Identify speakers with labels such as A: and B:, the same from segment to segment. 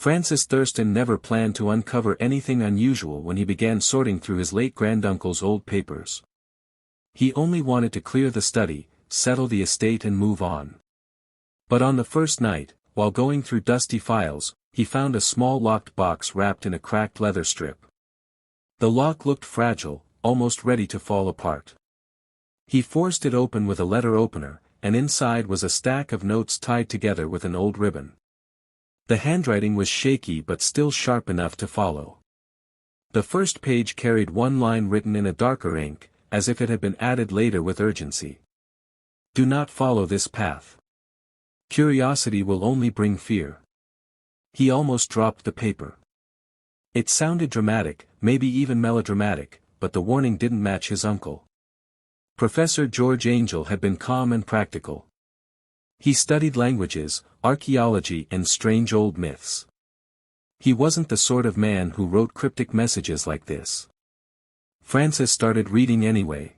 A: Francis Thurston never planned to uncover anything unusual when he began sorting through his late granduncle's old papers. He only wanted to clear the study, settle the estate and move on. But on the first night, while going through dusty files, he found a small locked box wrapped in a cracked leather strip. The lock looked fragile, almost ready to fall apart. He forced it open with a letter opener, and inside was a stack of notes tied together with an old ribbon. The handwriting was shaky but still sharp enough to follow. The first page carried one line written in a darker ink, as if it had been added later with urgency. Do not follow this path. Curiosity will only bring fear. He almost dropped the paper. It sounded dramatic, maybe even melodramatic, but the warning didn't match his uncle. Professor George Angell had been calm and practical. He studied languages, archaeology and strange old myths. He wasn't the sort of man who wrote cryptic messages like this. Francis started reading anyway.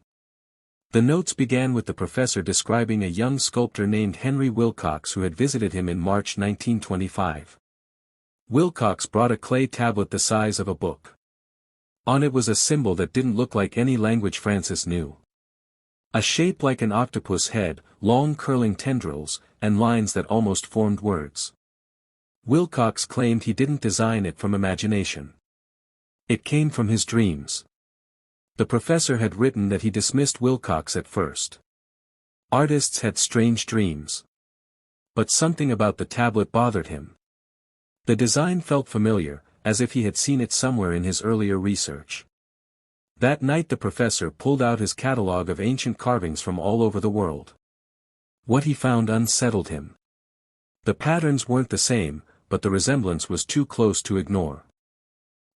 A: The notes began with the professor describing a young sculptor named Henry Wilcox who had visited him in March 1925. Wilcox brought a clay tablet the size of a book. On it was a symbol that didn't look like any language Francis knew. A shape like an octopus head, long curling tendrils, and lines that almost formed words. Wilcox claimed he didn't design it from imagination. It came from his dreams. The professor had written that he dismissed Wilcox at first. Artists had strange dreams. But something about the tablet bothered him. The design felt familiar, as if he had seen it somewhere in his earlier research. That night the professor pulled out his catalogue of ancient carvings from all over the world. What he found unsettled him. The patterns weren't the same, but the resemblance was too close to ignore.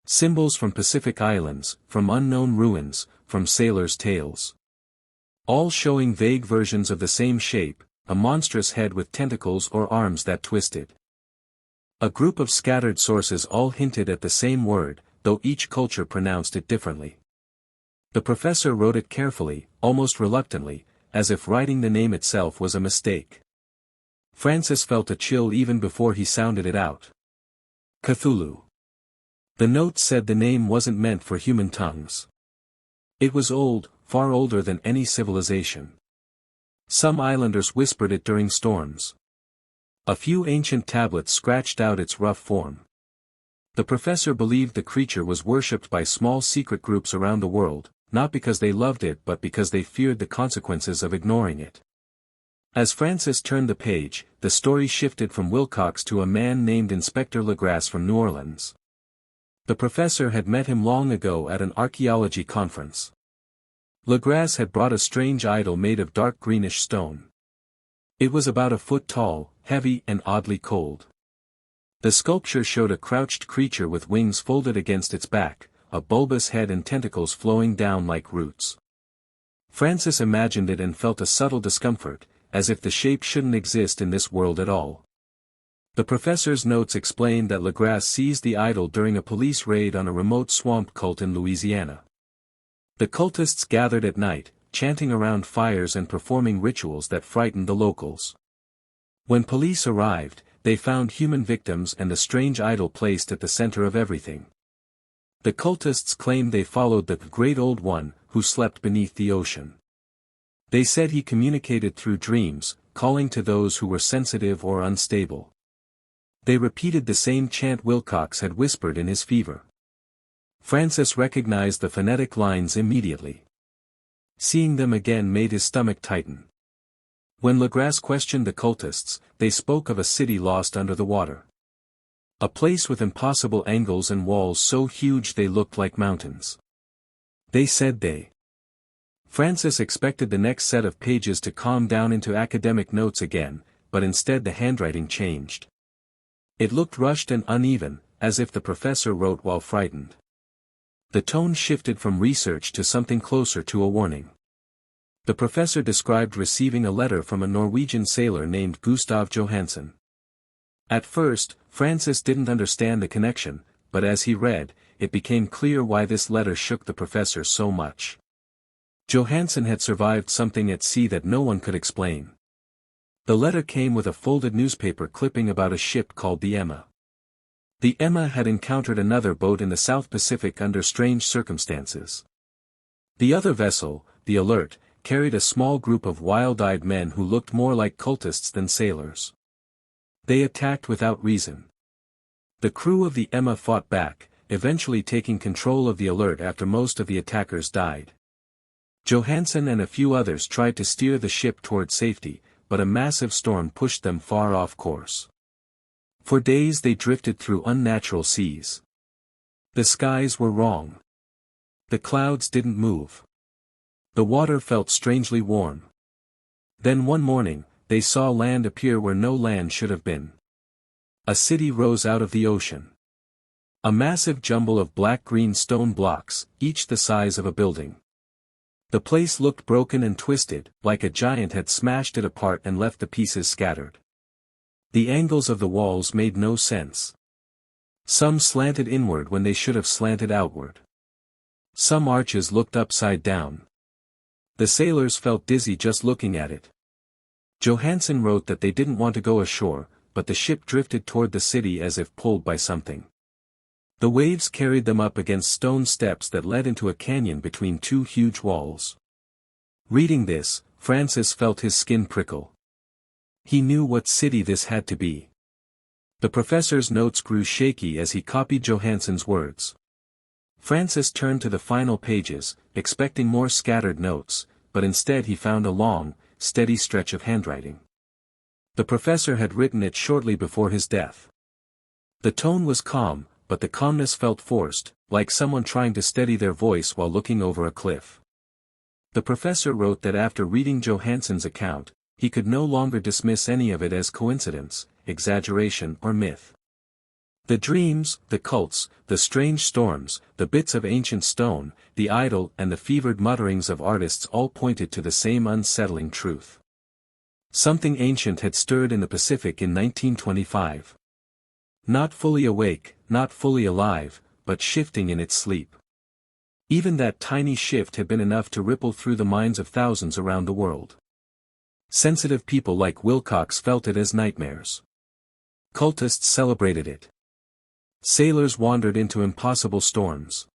A: Symbols from Pacific islands, from unknown ruins, from sailors' tales. All showing vague versions of the same shape, a monstrous head with tentacles or arms that twisted. A group of scattered sources all hinted at the same word, though each culture pronounced it differently. The professor wrote it carefully, almost reluctantly, as if writing the name itself was a mistake. Francis felt a chill even before he sounded it out. Cthulhu. The note said the name wasn't meant for human tongues. It was old, far older than any civilization. Some islanders whispered it during storms. A few ancient tablets scratched out its rough form. The professor believed the creature was worshipped by small secret groups around the world, not because they loved it but because they feared the consequences of ignoring it. As Francis turned the page, the story shifted from Wilcox to a man named Inspector Legrasse from New Orleans. The professor had met him long ago at an archaeology conference. Legrasse had brought a strange idol made of dark greenish stone. It was about a foot tall, heavy and oddly cold. The sculpture showed a crouched creature with wings folded against its back, a bulbous head and tentacles flowing down like roots. Francis imagined it and felt a subtle discomfort, as if the shape shouldn't exist in this world at all. The professor's notes explained that Legrasse seized the idol during a police raid on a remote swamp cult in Louisiana. The cultists gathered at night, chanting around fires and performing rituals that frightened the locals. When police arrived, they found human victims and the strange idol placed at the center of everything. The cultists claimed they followed the Great Old One, who slept beneath the ocean. They said he communicated through dreams, calling to those who were sensitive or unstable. They repeated the same chant Wilcox had whispered in his fever. Francis recognized the phonetic lines immediately. Seeing them again made his stomach tighten. When Legrasse questioned the cultists, they spoke of a city lost under the water. A place with impossible angles and walls so huge they looked like mountains. They said they. Francis expected the next set of pages to calm down into academic notes again, but instead the handwriting changed. It looked rushed and uneven, as if the professor wrote while frightened. The tone shifted from research to something closer to a warning. The professor described receiving a letter from a Norwegian sailor named Gustav Johansen. At first, Francis didn't understand the connection, but as he read, it became clear why this letter shook the professor so much. Johansen had survived something at sea that no one could explain. The letter came with a folded newspaper clipping about a ship called the Emma. The Emma had encountered another boat in the South Pacific under strange circumstances. The other vessel, the Alert, carried a small group of wild-eyed men who looked more like cultists than sailors. They attacked without reason. The crew of the Emma fought back, eventually taking control of the Alert after most of the attackers died. Johansen and a few others tried to steer the ship toward safety, but a massive storm pushed them far off course. For days they drifted through unnatural seas. The skies were wrong. The clouds didn't move. The water felt strangely warm. Then one morning, they saw land appear where no land should have been. A city rose out of the ocean. A massive jumble of black-green stone blocks, each the size of a building. The place looked broken and twisted, like a giant had smashed it apart and left the pieces scattered. The angles of the walls made no sense. Some slanted inward when they should have slanted outward. Some arches looked upside down. The sailors felt dizzy just looking at it. Johansen wrote that they didn't want to go ashore, but the ship drifted toward the city as if pulled by something. The waves carried them up against stone steps that led into a canyon between two huge walls. Reading this, Francis felt his skin prickle. He knew what city this had to be. The professor's notes grew shaky as he copied Johansen's words. Francis turned to the final pages, expecting more scattered notes, but instead he found a long, steady stretch of handwriting. The professor had written it shortly before his death. The tone was calm, but the calmness felt forced, like someone trying to steady their voice while looking over a cliff. The professor wrote that after reading Johansen's account, he could no longer dismiss any of it as coincidence, exaggeration or myth. The dreams, the cults, the strange storms, the bits of ancient stone, the idol and the fevered mutterings of artists all pointed to the same unsettling truth. Something ancient had stirred in the Pacific in 1925. Not fully awake, not fully alive, but shifting in its sleep. Even that tiny shift had been enough to ripple through the minds of thousands around the world. Sensitive people like Wilcox felt it as nightmares. Cultists celebrated it. Sailors wandered into impossible storms.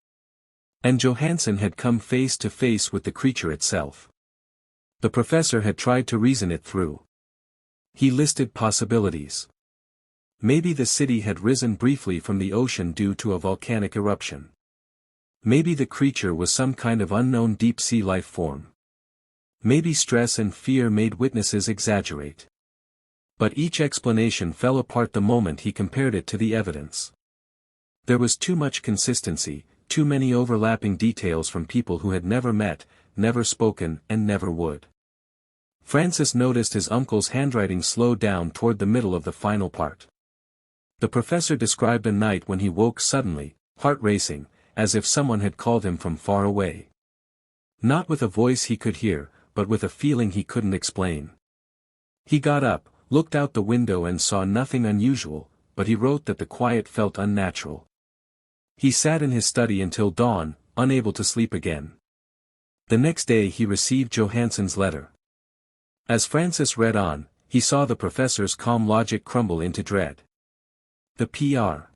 A: And Johansen had come face to face with the creature itself. The professor had tried to reason it through. He listed possibilities. Maybe the city had risen briefly from the ocean due to a volcanic eruption. Maybe the creature was some kind of unknown deep-sea life form. Maybe stress and fear made witnesses exaggerate. But each explanation fell apart the moment he compared it to the evidence. There was too much consistency, too many overlapping details from people who had never met, never spoken and never would. Francis noticed his uncle's handwriting slow down toward the middle of the final part. The professor described a night when he woke suddenly, heart racing, as if someone had called him from far away. Not with a voice he could hear, but with a feeling he couldn't explain. He got up, looked out the window and saw nothing unusual, but he wrote that the quiet felt unnatural. He sat in his study until dawn, unable to sleep again. The next day he received Johansen's letter. As Francis read on, he saw the professor's calm logic crumble into dread. The Pr.